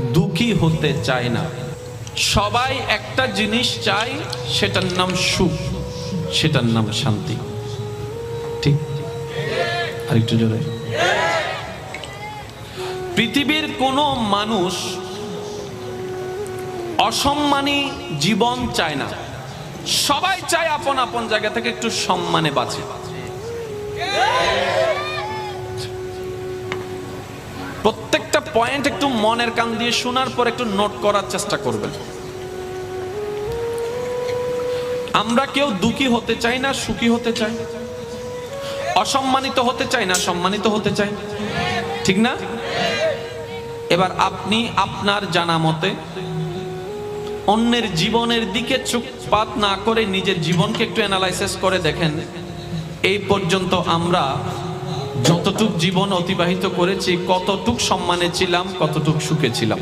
দুঃখী হতে চায় না। সবাই একটা জিনিস চায়, সেটার নাম সুখ, সেটার নাম শান্তি। ঠিক? আরেকটু জোরে। পৃথিবীর কোনো মানুষ অসম্মানী জীবন চায় না। সবাই চায় আপন আপন জায়গা থেকে একটু সম্মানে বাঁচে। প্রত্যেকটা পয়েন্ট একটু মনের কান দিয়ে শোনার পর একটু নোট করার চেষ্টা করবেন। আমরা কেউ দুঃখী হতে চাই না, সুখী হতে চাই। অসম্মানিত হতে চাই না, সম্মানিত হতে চাই। ঠিক না? এবার আপনি আপনার জানা মতে অন্যের জীবনের দিকে চোখপাত না করে নিজের জীবনকে একটু অ্যানালাইসিস করে দেখেন, এই পর্যন্ত আমরা যতটুক জীবন অতিবাহিত করেছি, কতটুক সম্মানে ছিলাম, কতটুক সুখে ছিলাম।